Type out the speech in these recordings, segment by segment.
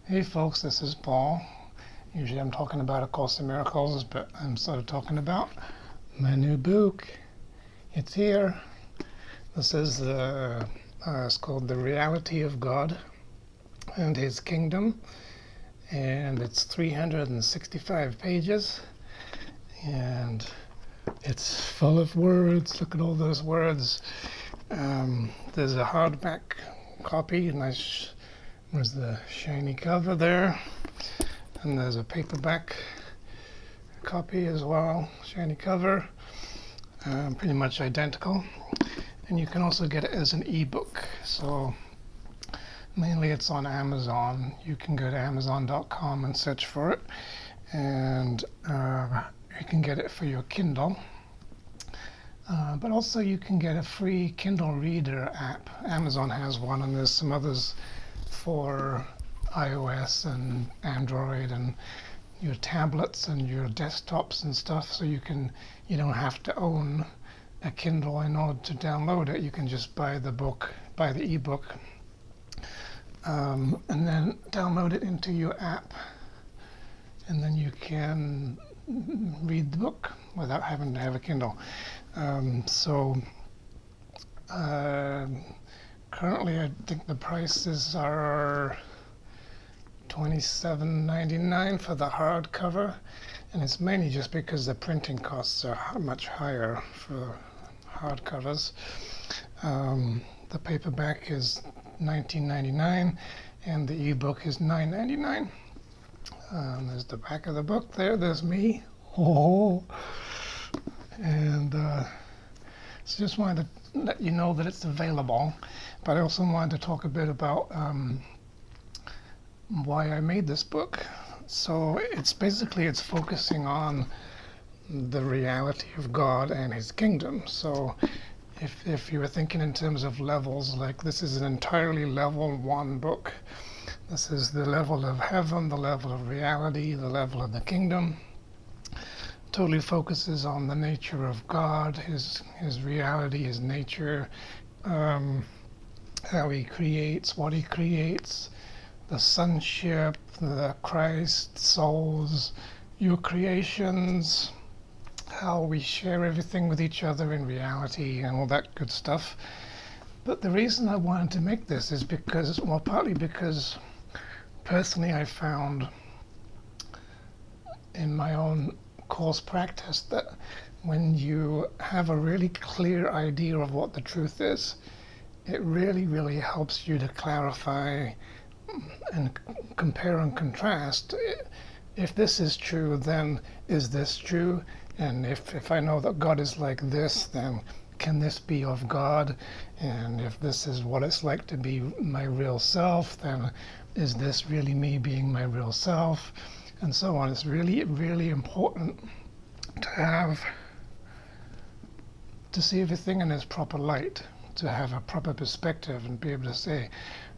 Hey folks, this is Paul. Usually I'm talking about A Course in Miracles, but I'm sort of talking about my new book. It's here. This is it's called The Reality of God and His Kingdom, and it's 365 pages, and it's full of words. Look at all those words. There's a hardback copy, nice. There's the shiny cover there, and there's a paperback copy as well, shiny cover, pretty much identical. And you can also get it as an ebook. So mainly it's on Amazon. You can go to Amazon.com and search for it, and you can get it for your Kindle. But also you can get a free Kindle Reader app. Amazon has one, and there's some others for iOS and Android and your tablets and your desktops and stuff, so you don't have to own a Kindle in order to download it. You can just buy the ebook, and then download it into your app, and then you can read the book without having to have a Kindle. Currently, I think the prices are $27.99 for the hardcover, and it's mainly just because the printing costs are much higher for hardcovers. The paperback is $19.99, and the ebook is $9.99. There's the back of the book there. There's me. Oh, and so just wanted to let you know that it's available. But I also wanted to talk a bit about why I made this book. So it's focusing on the reality of God and His kingdom. So if you were thinking in terms of levels, like this is an entirely level 1 book. This is the level of heaven, the level of reality, the level of the kingdom. Totally focuses on the nature of God, His reality, His nature, how He creates, what He creates, the sonship, the Christ, souls, your creations, how we share everything with each other in reality, and all that good stuff. But the reason I wanted to make this is partly because personally I found in my own course practice that when you have a really clear idea of what the truth is, it really, really helps you to clarify and compare and contrast. If this is true, then is this true? And if I know that God is like this, then can this be of God? And if this is what it's like to be my real self, then is this really me being my real self? And so on. It's really, really important to see everything in its proper light, to have a proper perspective and be able to say,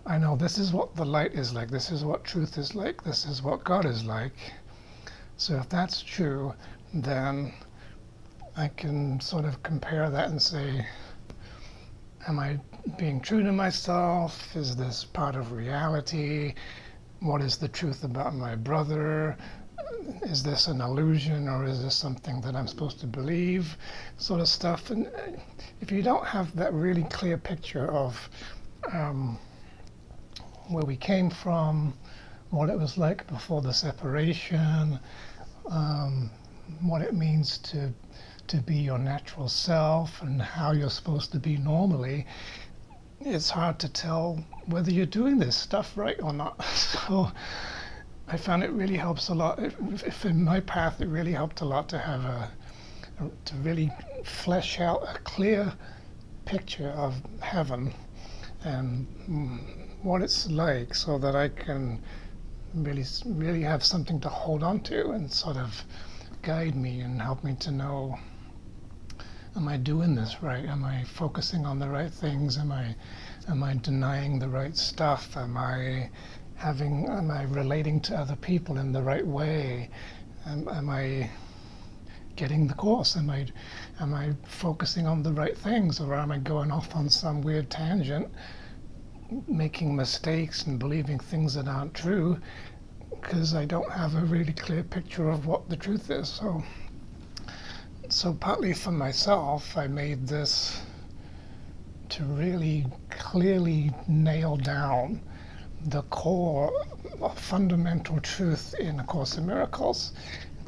I know this is what the light is like, this is what truth is like, this is what God is like. So if that's true, then I can sort of compare that and say, am I being true to myself? Is this part of reality? What is the truth about my brother? Is this an illusion, or is this something that I'm supposed to believe? Sort of stuff. And if you don't have that really clear picture of where we came from, what it was like before the separation, what it means to be your natural self, and how you're supposed to be normally, it's hard to tell whether you're doing this stuff right or not. So I found it really helps a lot. If in my path, it really helped a lot to have to really flesh out a clear picture of heaven and what it's like, so that I can really have something to hold on to and sort of guide me and help me to know, am I doing this right? Am I focusing on the right things? Am I denying the right stuff? Am I relating to other people in the right way? Am I getting the course? Am I focusing on the right things, or am I going off on some weird tangent making mistakes and believing things that aren't true, because I don't have a really clear picture of what the truth is. So partly for myself, I made this to really clearly nail down the core fundamental truth in A Course in Miracles,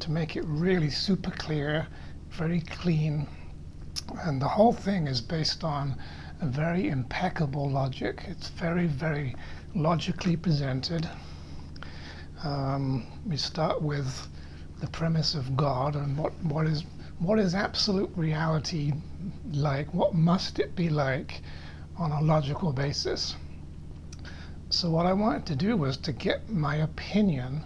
to make it really super clear, very clean. And the whole thing is based on a very impeccable logic. It's very, very logically presented. We start with the premise of God and what is absolute reality like? What must it be like on a logical basis? So what I wanted to do was to get my opinion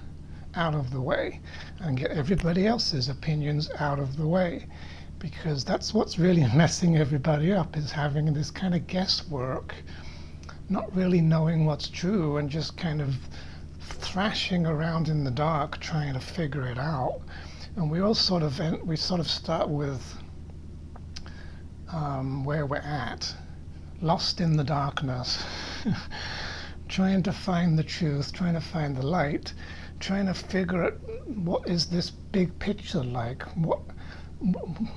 out of the way and get everybody else's opinions out of the way, because that's what's really messing everybody up, is having this kind of guesswork, not really knowing what's true and just kind of thrashing around in the dark trying to figure it out. And we sort of start with where we're at, lost in the darkness, trying to find the truth, trying to find the light, trying to figure out what is this big picture like.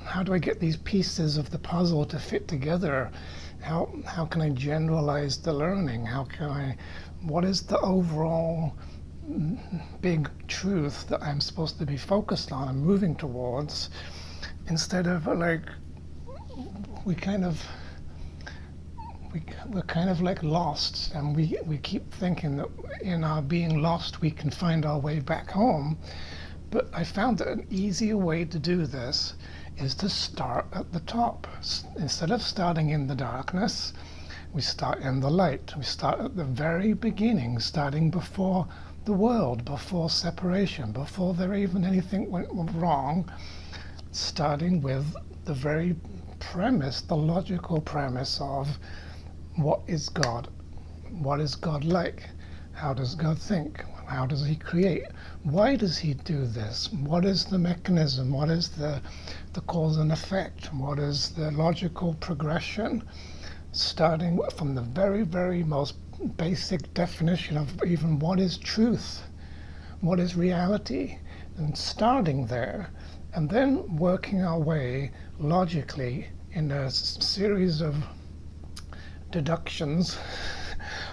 How do I get these pieces of the puzzle to fit together? How can I generalize the learning? What is the overall big truth that I'm supposed to be focused on and moving towards, instead of like we're kind of like lost, and we keep thinking that in our being lost we can find our way back home. But I found that an easier way to do this is to start at the top. Instead of starting in the darkness, we start in the light. We start at the very beginning, starting before the world, before separation, before there even anything went wrong, starting with the very premise, the logical premise of what is God? What is God like? How does God think? How does he create? Why does he do this? What is the mechanism? What is the cause and effect? What is the logical progression? Starting from the very, very most basic definition of even what is truth, what is reality, and starting there, and then working our way logically in a series of deductions,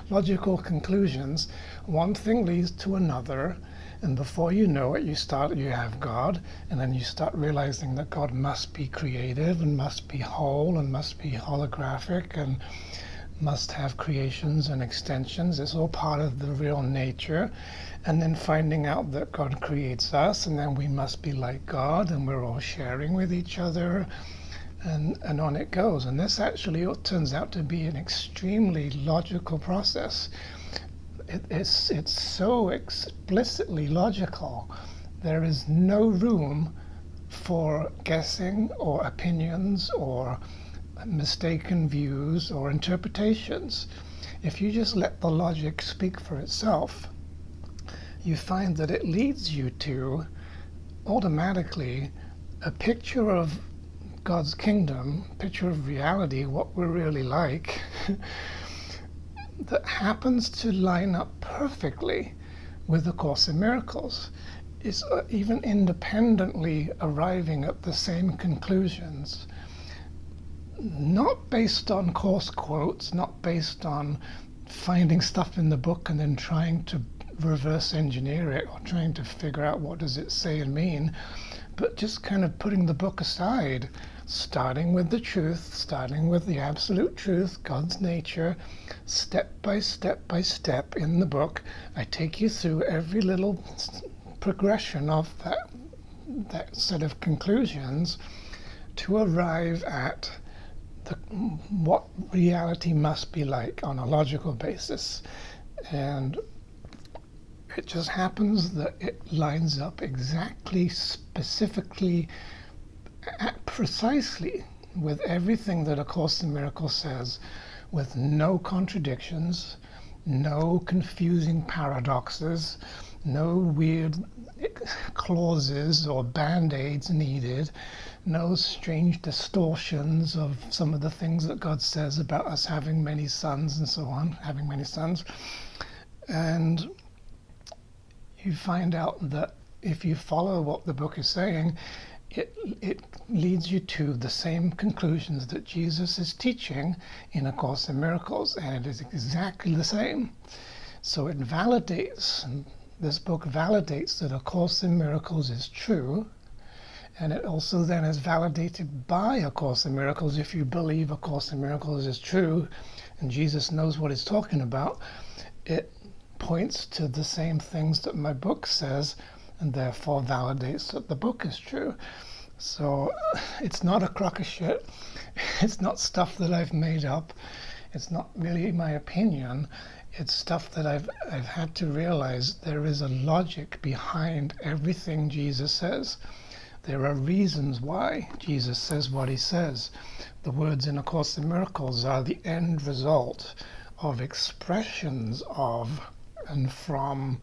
logical conclusions. One thing leads to another, and before you know it, you have God, and then you start realizing that God must be creative and must be whole and must be holographic and must have creations and extensions. It's all part of the real nature. And then finding out that God creates us, and then we must be like God, and we're all sharing with each other, and on it goes. And this actually turns out to be an extremely logical process. It's so explicitly logical. There is no room for guessing or opinions or mistaken views or interpretations. If you just let the logic speak for itself, you find that it leads you to automatically a picture of God's kingdom, picture of reality, what we're really like, that happens to line up perfectly with the Course in Miracles. It's even independently arriving at the same conclusions, not based on Course quotes, not based on finding stuff in the book and then trying to reverse engineer it or trying to figure out what does it say and mean, but just kind of putting the book aside, starting with the truth, starting with the absolute truth, God's nature, step by step in the book. I take you through every little progression of that set of conclusions to arrive at what reality must be like on a logical basis. And it just happens that it lines up exactly, specifically, precisely with everything that A Course in Miracles says, with no contradictions, no confusing paradoxes, no weird clauses or band-aids needed, no strange distortions of some of the things that God says about us having many sons and so on, having many sons. And you find out that if you follow what the book is saying, it leads you to the same conclusions that Jesus is teaching in A Course in Miracles, and it is exactly the same. So it validates, this book validates that A Course in Miracles is true, and it also then is validated by A Course in Miracles. If you believe A Course in Miracles is true, and Jesus knows what he's talking about, it points to the same things that my book says, and therefore validates that the book is true. So it's not a crock of shit. It's not stuff that I've made up. It's not really my opinion. It's stuff that I've had to realize there is a logic behind everything Jesus says. There are reasons why Jesus says what he says. The words in A Course in Miracles are the end result of expressions of and from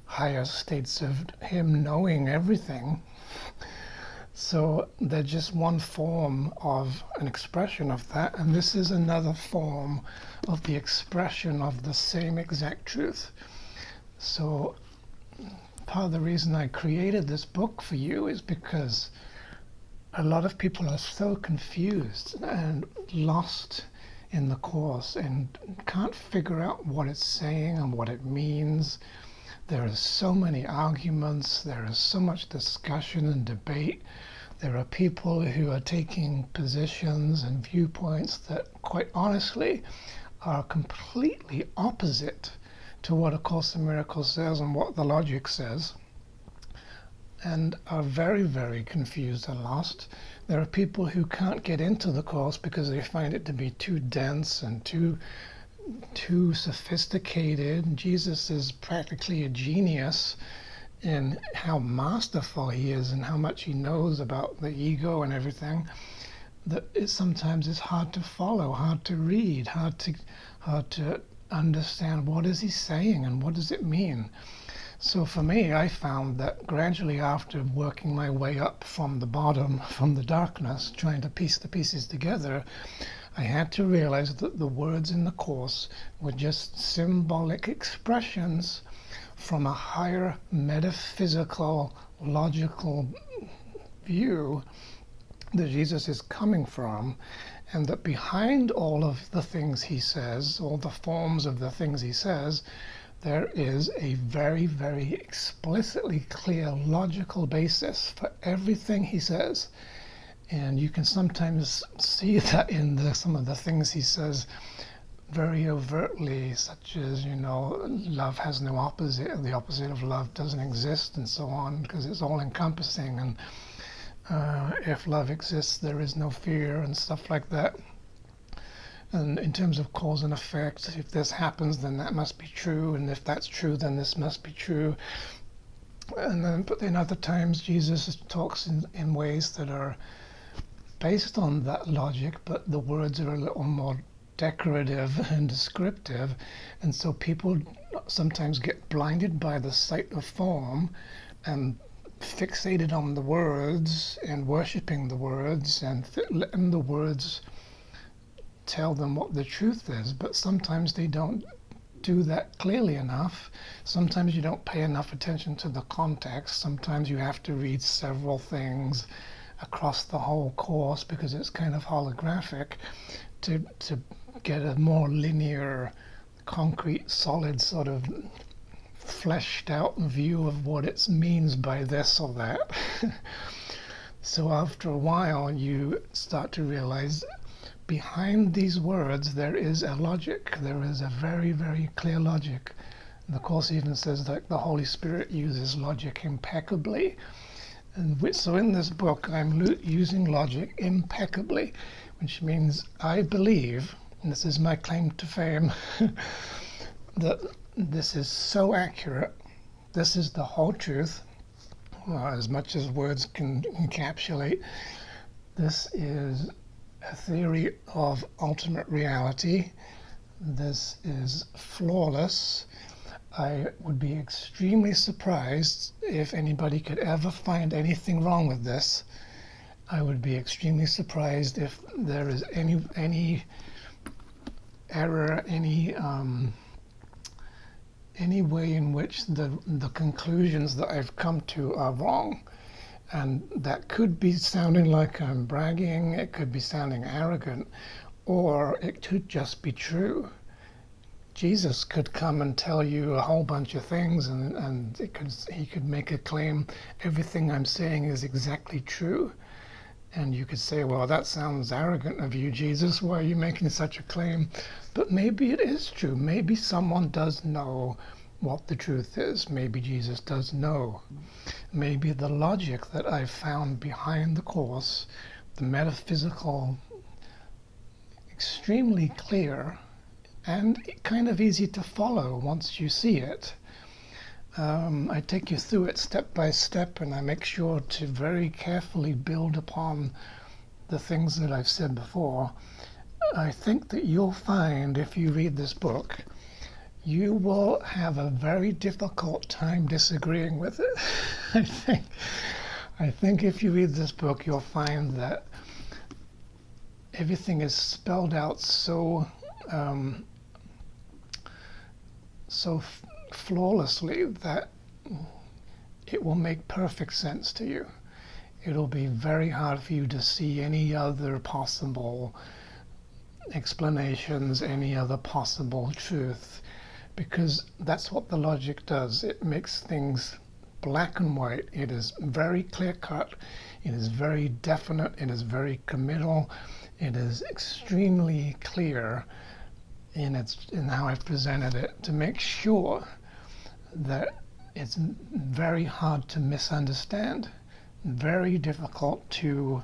higher states of him knowing everything. So they're just one form of an expression of that, and this is another form of the expression of the same exact truth. So part of the reason I created this book for you is because a lot of people are so confused and lost in the Course and can't figure out what it's saying and what it means. There are so many arguments, there is so much discussion and debate. There are people who are taking positions and viewpoints that, quite honestly, are completely opposite to what A Course in Miracles says and what the logic says, and are very, very confused and lost. There are people who can't get into the Course because they find it to be too dense and too sophisticated. Jesus is practically a genius in how masterful he is and how much he knows about the ego and everything, that it sometimes is hard to follow, hard to read, hard to understand what is he saying and what does it mean. So for me, I found that gradually, after working my way up from the bottom, from the darkness, trying to piece the pieces together, I had to realize that the words in the Course were just symbolic expressions from a higher metaphysical, logical view that Jesus is coming from, and that behind all of the things he says, all the forms of the things he says, there is a very, very explicitly clear logical basis for everything he says. And you can sometimes see that in some of the things he says very overtly, such as, love has no opposite, or the opposite of love doesn't exist, and so on, because it's all encompassing. And if love exists, there is no fear, and stuff like that. And in terms of cause and effect, if this happens, then that must be true, and if that's true, then this must be true. But then other times Jesus talks in ways that are based on that logic, but the words are a little more decorative and descriptive, and so people sometimes get blinded by the sight of form and fixated on the words and worshipping the words and letting the words tell them what the truth is. But sometimes they don't do that clearly enough. Sometimes you don't pay enough attention to the context. Sometimes you have to read several things across the whole Course because it's kind of holographic to get a more linear, concrete, solid sort of fleshed out view of what it means by this or that. So after a while you start to realize behind these words there is a logic, there is a very, very clear logic. And the Course even says that the Holy Spirit uses logic impeccably. And so in this book I'm using logic impeccably, which means I believe, and this is my claim to fame, that this is so accurate, this is the whole truth, as much as words can encapsulate. This is a theory of ultimate reality. This is flawless. I would be extremely surprised if anybody could ever find anything wrong with this. I would be extremely surprised if there is any error, any way in which the conclusions that I've come to are wrong. And that could be sounding like I'm bragging, it could be sounding arrogant, or it could just be true. Jesus could come and tell you a whole bunch of things, and he could make a claim, everything I'm saying is exactly true. And you could say, well, that sounds arrogant of you, Jesus. Why are you making such a claim? But maybe it is true. Maybe someone does know what the truth is. Maybe Jesus does know. Maybe the logic that I've found behind the Course, the metaphysical, extremely clear and kind of easy to follow once you see it. I take you through it step by step, and I make sure to very carefully build upon the things that I've said before. I think that you'll find, if you read this book, you will have a very difficult time disagreeing with it. I think if you read this book, you'll find that everything is spelled out so flawlessly that it will make perfect sense to you. It'll be very hard for you to see any other possible explanations, any other possible truth, because that's what the logic does. It makes things black and white. It is very clear-cut. It is very definite. It is very committal. It is extremely clear in how I've presented it, to make sure that it's very hard to misunderstand, very difficult to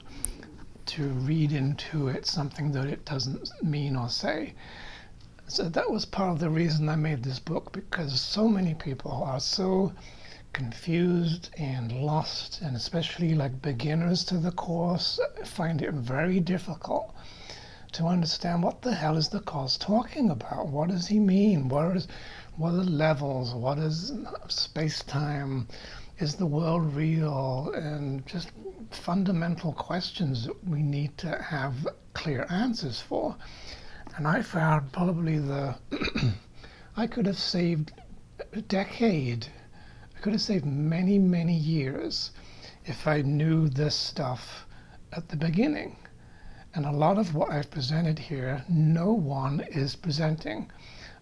read into it something that it doesn't mean or say. So that was part of the reason I made this book, because so many people are so confused and lost, and especially like beginners to the Course find it very difficult to understand what the hell is the Course talking about. What does he mean? What are levels? What is space-time? Is the world real? And just fundamental questions that we need to have clear answers for. And I found probably I could have saved a decade. I could have saved many, many years if I knew this stuff at the beginning. And a lot of what I've presented here, no one is presenting.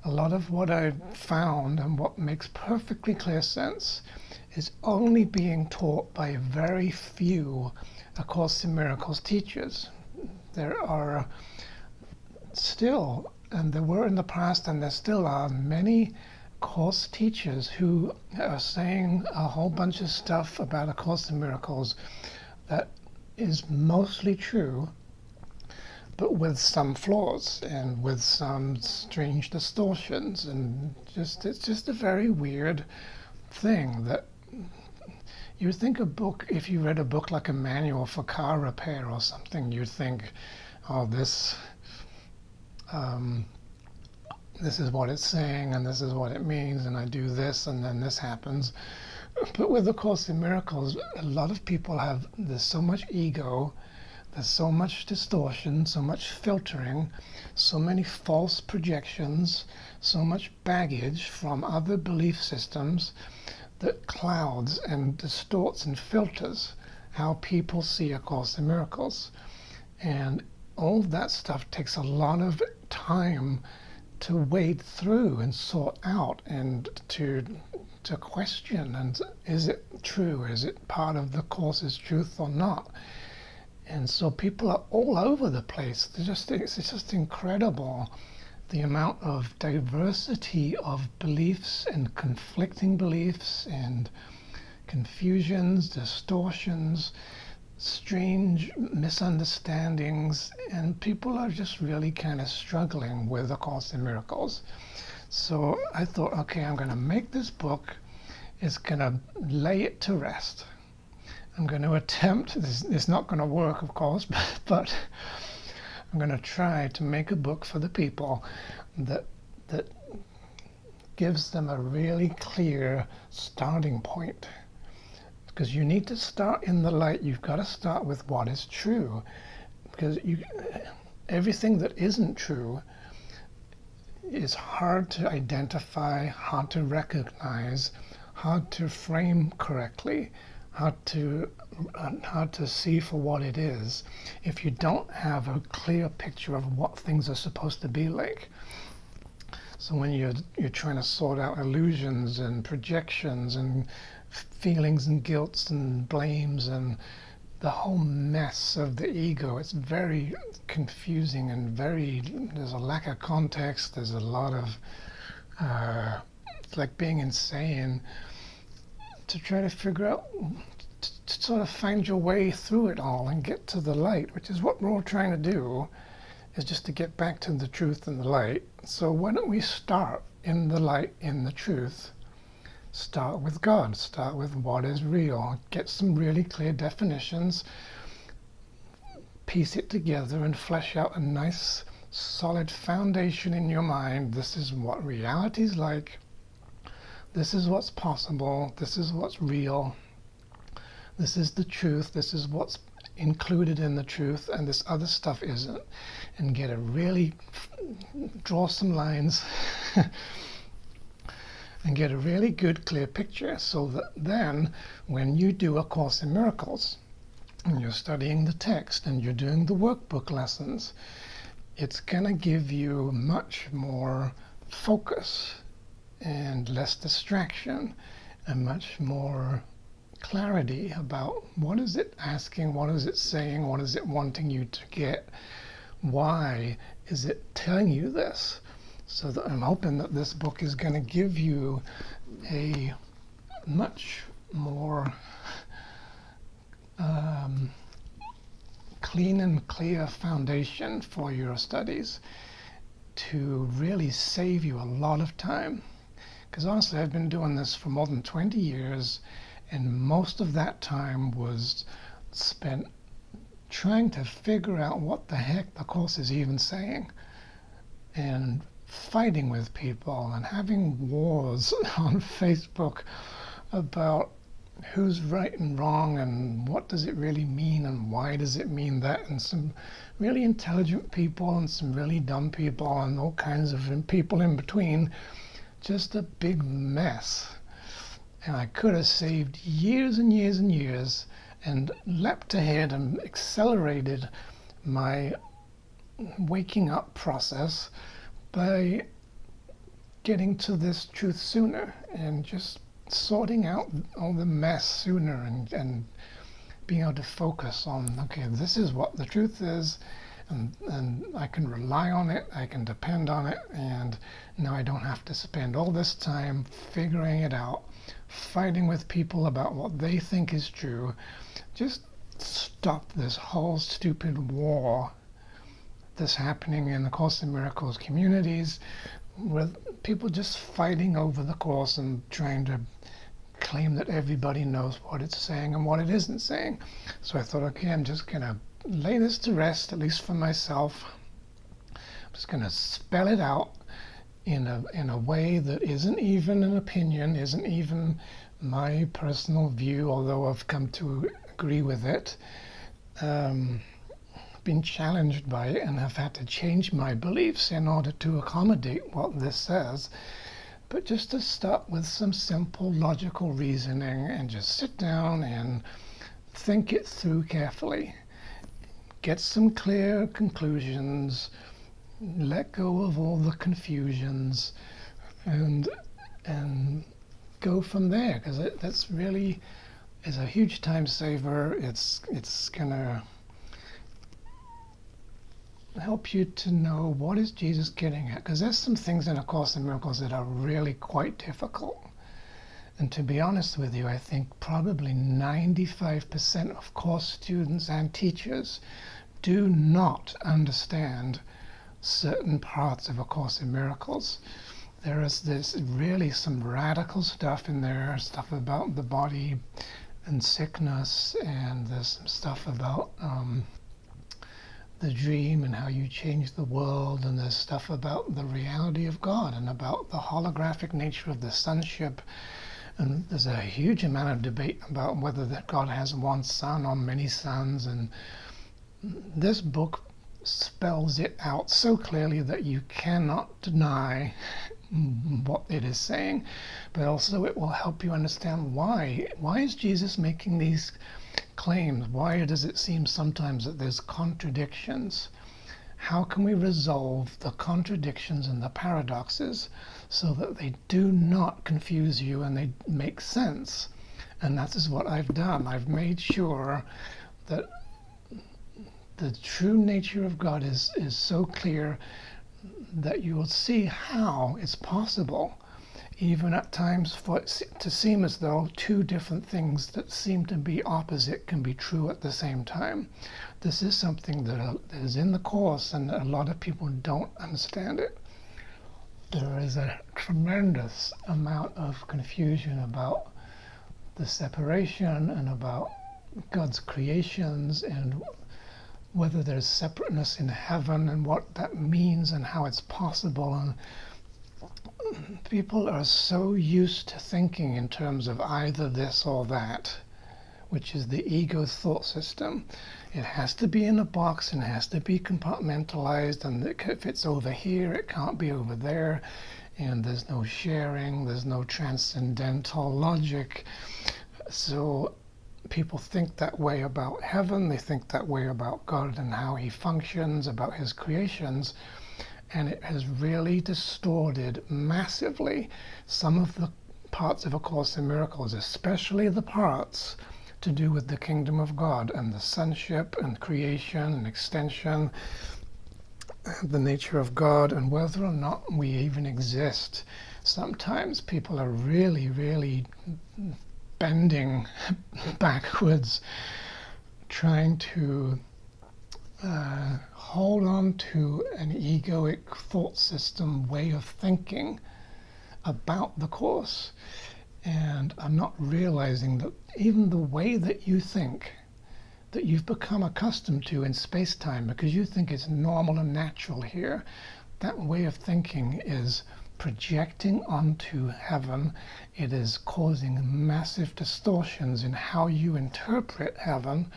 A lot of what I've found and what makes perfectly clear sense is only being taught by very few A Course in Miracles teachers. There are still, and there were in the past, and there still are, many Course teachers who are saying a whole bunch of stuff about A Course in Miracles that is mostly true, but with some flaws and with some strange distortions, and it's just a very weird thing that you would think a book, if you read a book like a manual for car repair or something, you'd think, oh, this is what it's saying, and this is what it means, and I do this, and then this happens. But with A Course in Miracles, a lot of people there's so much ego, there's so much distortion, so much filtering, so many false projections, so much baggage from other belief systems that clouds and distorts and filters how people see A Course in Miracles. And all of that stuff takes a lot of time to wade through and sort out, and to question, and is it true? Is it part of the Course's truth or not? And so people are all over the place. It's just incredible, the amount of diversity of beliefs and conflicting beliefs and confusions, distortions, strange misunderstandings, and people are just really kind of struggling with A Course in Miracles. So I thought, okay, I'm going to make this book. It's going to lay it to rest. I'm going to attempt, it's not going to work, of course, but I'm going to try to make a book for the people that gives them a really clear starting point, because you need to start in the light. You've got to start with what is true, because everything that isn't true is hard to identify, hard to recognize, hard to frame correctly, hard to see for what it is if you don't have a clear picture of what things are supposed to be like. So when you're trying to sort out illusions and projections and feelings and guilts and blames and the whole mess of the ego, it's very confusing and there's a lack of context. There's a lot of it's like being insane to try to figure out, to sort of find your way through it all and get to the light, which is what we're all trying to do, is just to get back to the truth and the light. So why don't we start in the light, in the truth? Start with God, start with what is real, get some really clear definitions, piece it together and flesh out a nice solid foundation in your mind. This is what reality is like, this is what's possible, this is what's real, this is the truth, this is what's included in the truth, and this other stuff isn't. And get a really, draw some lines and get a really good clear picture, so that then when you do A Course in Miracles and you're studying the text and you're doing the workbook lessons, it's going to give you much more focus and less distraction and much more clarity about what is it asking, what is it saying, what is it wanting you to get, why is it telling you this. So that I'm hoping that this book is going to give you a much more clean and clear foundation for your studies, to really save you a lot of time. Because honestly, I've been doing this for more than 20 years, and most of that time was spent trying to figure out what the heck the Course is even saying, and fighting with people and having wars on Facebook about who's right and wrong and what does it really mean and why does it mean that, and some really intelligent people and some really dumb people and all kinds of people in between. Just a big mess. And I could have saved years and years and years and leapt ahead and accelerated my waking up process by getting to this truth sooner and just sorting out all the mess sooner, and being able to focus on, okay, this is what the truth is, and I can rely on it, I can depend on it, and now I don't have to spend all this time figuring it out, fighting with people about what they think is true. Just stop this whole stupid war that's happening in the Course in Miracles communities, with people just fighting over the Course and trying to claim that everybody knows what it's saying and what it isn't saying. So I thought, okay, I'm just going to lay this to rest, at least for myself. I'm just going to spell it out in a way that isn't even an opinion, isn't even my personal view, although I've come to agree with it. Been challenged by it and have had to change my beliefs in order to accommodate what this says. But just to start with some simple logical reasoning and just sit down and think it through carefully. Get some clear conclusions, let go of all the confusions, and go from there, because that's really is a huge time saver. It's gonna help you to know what is Jesus getting at, because there's some things in A Course in Miracles that are really quite difficult. And to be honest with you, I think probably 95% of course students and teachers do not understand certain parts of A Course in Miracles. There is this really some radical stuff in there, stuff about the body and sickness, and there's some stuff about the dream and how you change the world, and there's stuff about the reality of God and about the holographic nature of the sonship, And there's a huge amount of debate about whether that God has one son or many sons, and this book spells it out so clearly that you cannot deny what it is saying, but also it will help you understand why is Jesus making these claims. Why does it seem sometimes that there's contradictions? How can we resolve the contradictions and the paradoxes so that they do not confuse you and they make sense? And that is what I've done. I've made sure that the true nature of God is so clear that you will see how it's possible, even at times, for it to seem as though two different things that seem to be opposite can be true at the same time. This is something that is in the Course, and a lot of people don't understand it. There is a tremendous amount of confusion about the separation and about God's creations and whether there's separateness in heaven and what that means and how it's possible. And people are so used to thinking in terms of either this or that, which is the ego thought system. It has to be in a box and it has to be compartmentalized, and if it's over here, it can't be over there, and there's no sharing, there's no transcendental logic. So people think that way about heaven, they think that way about God and how he functions, about his creations, and it has really distorted massively some of the parts of A Course in Miracles, especially the parts to do with the kingdom of God and the sonship and creation and extension, the nature of God, and whether or not we even exist. Sometimes people are really, really bending backwards, trying to hold on to an egoic thought system way of thinking about the Course. And I'm not realizing that even the way that you think, that you've become accustomed to in space-time because you think it's normal and natural here, that way of thinking is projecting onto heaven. It is causing massive distortions in how you interpret heaven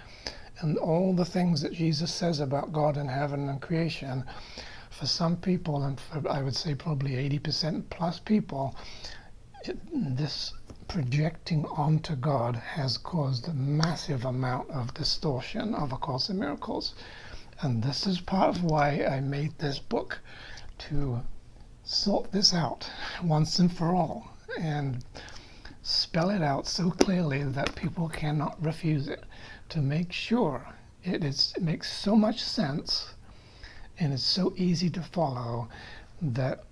and all the things that Jesus says about God and heaven and creation. For some people, and for, I would say probably 80% plus people, this projecting onto God has caused a massive amount of distortion of A Course in Miracles. And this is part of why I made this book, to sort this out once and for all and spell it out so clearly that people cannot refuse it, to make sure it makes so much sense and it's so easy to follow that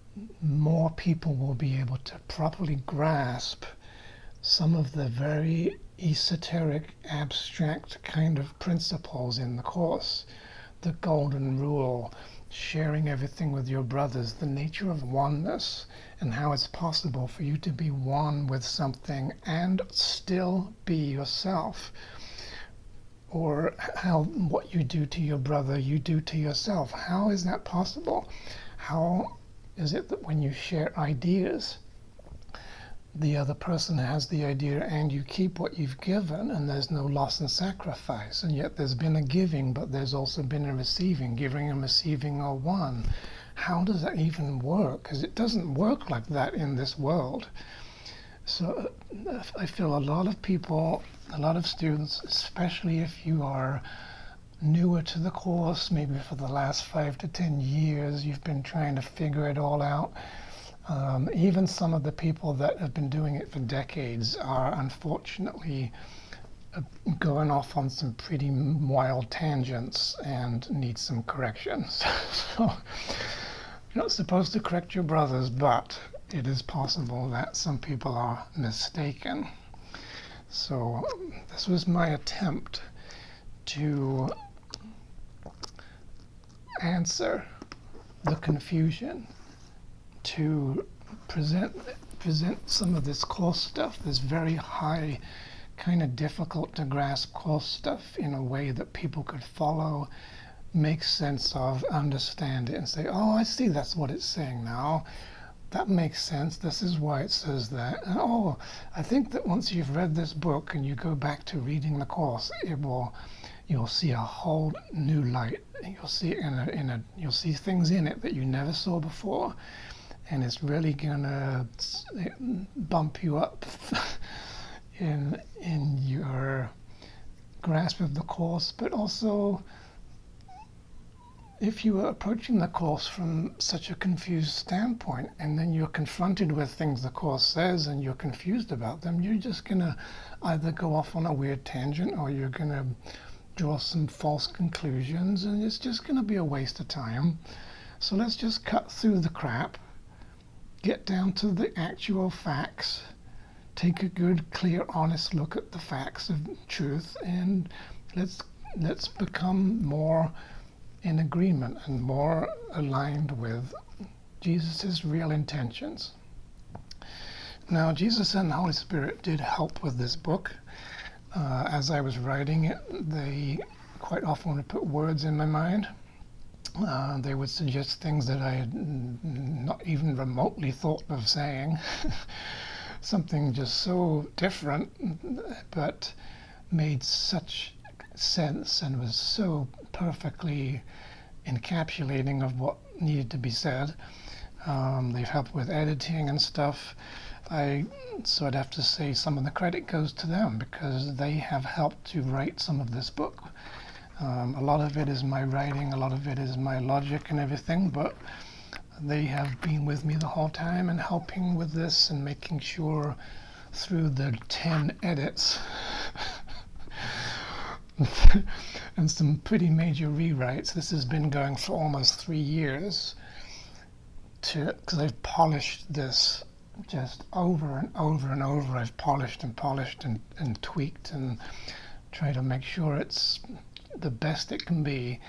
more people will be able to properly grasp some of the very esoteric, abstract kind of principles in the Course. The golden rule, sharing everything with your brothers, the nature of oneness, and how it's possible for you to be one with something and still be yourself. Or how what you do to your brother, you do to yourself. How is that possible? How is it that when you share ideas, the other person has the idea and you keep what you've given, and there's no loss and sacrifice, and yet there's been a giving, but there's also been a receiving. Giving and receiving are one. How does that even work? Because it doesn't work like that in this world. So I feel a lot of people, a lot of students, especially if you are newer to the Course, maybe for the last 5 to 10 years, you've been trying to figure it all out. Even some of the people that have been doing it for decades are unfortunately going off on some pretty wild tangents and need some corrections. So you're not supposed to correct your brothers, but it is possible that some people are mistaken. So this was my attempt to answer the confusion, to present some of this Course stuff, this very high, kind of difficult to grasp Course stuff, in a way that people could follow, make sense of, understand it, and say, oh, I see, that's what it's saying now. that makes sense. This is why it says that. And, oh, I think that once you've read this book and you go back to reading the Course, you'll see a whole new light. You'll see you'll see things in it that you never saw before, and it's really gonna bump you up in your grasp of the Course. But also, if you are approaching the Course from such a confused standpoint, and then you're confronted with things the Course says and you're confused about them, you're just going to either go off on a weird tangent, or you're going to draw some false conclusions, and it's just going to be a waste of time. So let's just cut through the crap, get down to the actual facts, take a good, clear, honest look at the facts of truth, and let's become more in agreement and more aligned with Jesus' real intentions. Now, Jesus and the Holy Spirit did help with this book. As I was writing it, they quite often would put words in my mind. They would suggest things that I had not even remotely thought of saying. Something just so different, but made such sense and was so perfectly encapsulating of what needed to be said. They've helped with editing and stuff. So I'd have to say some of the credit goes to them, because they have helped to write some of this book. A lot of it is my writing, a lot of it is my logic and everything, but they have been with me the whole time and helping with this and making sure through the 10 edits and some pretty major rewrites. This has been going for almost 3 years, because I've polished this just over and over and over. I've polished and tweaked and tried to make sure it's the best it can be,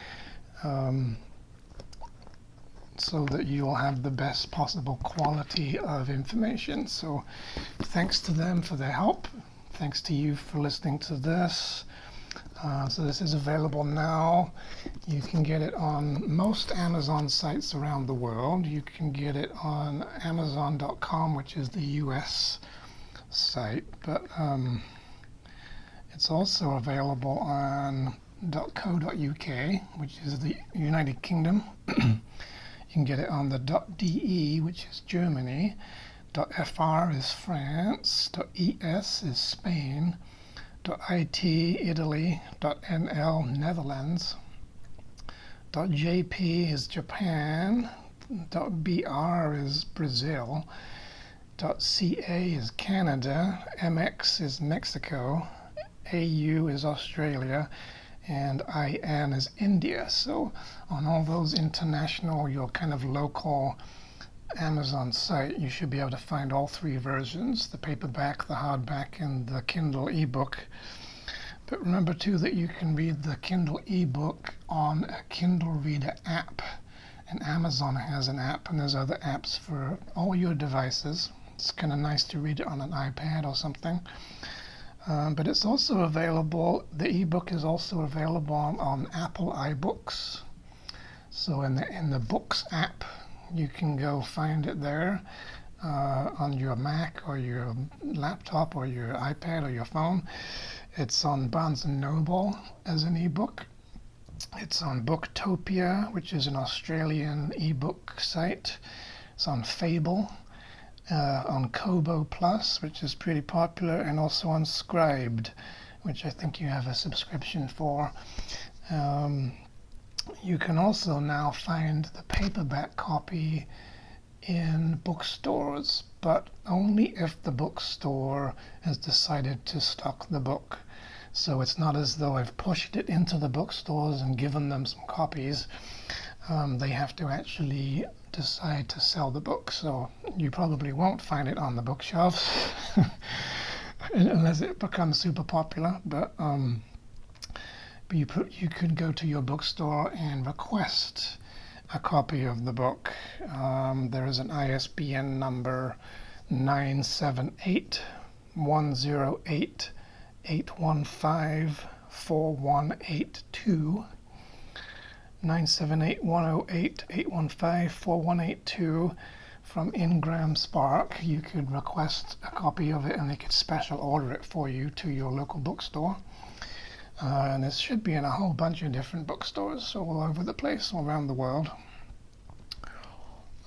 so that you'll have the best possible quality of information. So thanks to them for their help. Thanks to you for listening to this. So this is available now. You can get it on most Amazon sites around the world. You can get it on Amazon.com, which is the US site, but it's also available on .co.uk, which is the United Kingdom. You can get it on the .de, which is Germany. .fr is France. .es is Spain. .it Italy. .nl Netherlands. .jp is Japan. .br is Brazil. .ca is Canada. MX is Mexico. AU is Australia. And IN is India. So on all those international, your kind of local Amazon site, you should be able to find all 3 versions: the paperback, the hardback, and the Kindle ebook. But remember too that you can read the Kindle ebook on a Kindle Reader app, and Amazon has an app, and there's other apps for all your devices. It's kind of nice to read it on an iPad or something. But it's also available, the ebook is also available on Apple iBooks. So in the Books app, you can go find it there on your Mac or your laptop or your iPad or your phone. It's on Barnes & Noble as an ebook. It's on Booktopia, which is an Australian ebook site. It's on Fable. On Kobo Plus, which is pretty popular, and also on Scribd, which I think you have a subscription for. You can also now find the paperback copy in bookstores, but only if the bookstore has decided to stock the book. So it's not as though I've pushed it into the bookstores and given them some copies. They have to actually decide to sell the book, so you probably won't find it on the bookshelves unless it becomes super popular. But you could go to your bookstore and request a copy of the book. There is an ISBN number 978-108-815-4182. 978-108-815-4182 from Ingram Spark, you could request a copy of it and they could special order it for you to your local bookstore. And this should be in a whole bunch of different bookstores all over the place, all around the world.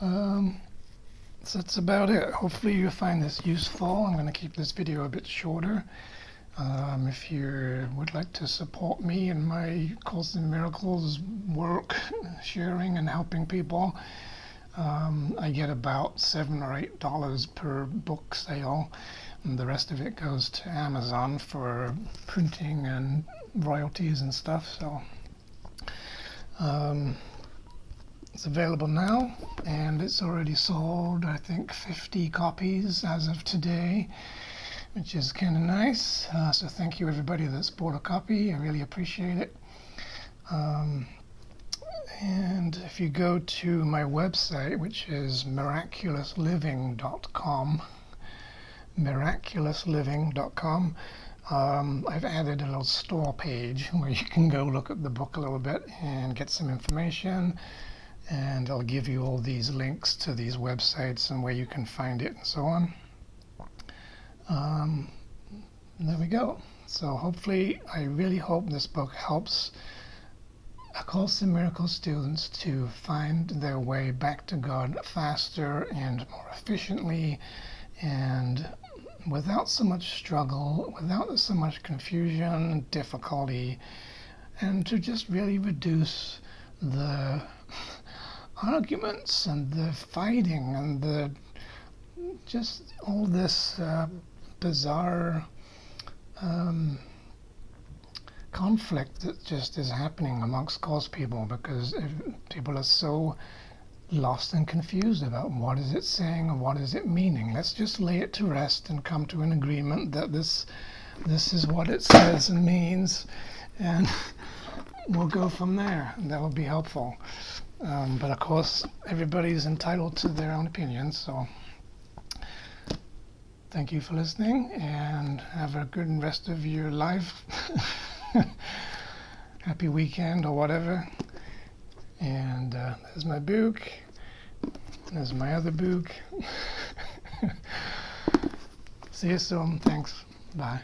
So that's about it. Hopefully you find this useful. I'm going to keep this video a bit shorter. If you would like to support me in my Course in Miracles work, sharing and helping people, I get about $7 or $8 per book sale, and the rest of it goes to Amazon for printing and royalties and stuff. So it's available now, and it's already sold, I think, 50 copies as of today, which is kind of nice. So thank you everybody that's bought a copy. I really appreciate it. And if you go to my website, which is miraculousliving.com, miraculousliving.com, I've added a little store page where you can go look at the book a little bit and get some information, and I'll give you all these links to these websites and where you can find it and so on. There we go. So hopefully, I really hope this book helps A Course in Miracles students to find their way back to God faster and more efficiently, and without so much struggle, without so much confusion, difficulty, and to just really reduce the arguments and the fighting and the just all this bizarre conflict that just is happening amongst Course people, because people are so lost and confused about what is it saying and what is it meaning. Let's just lay it to rest and come to an agreement that this is what it says and means, and we'll go from there, and that will be helpful. But of course, everybody's entitled to their own opinions, so thank you for listening, and have a good rest of your life. Happy weekend or whatever. And there's my book. There's my other book. See you soon. Thanks. Bye.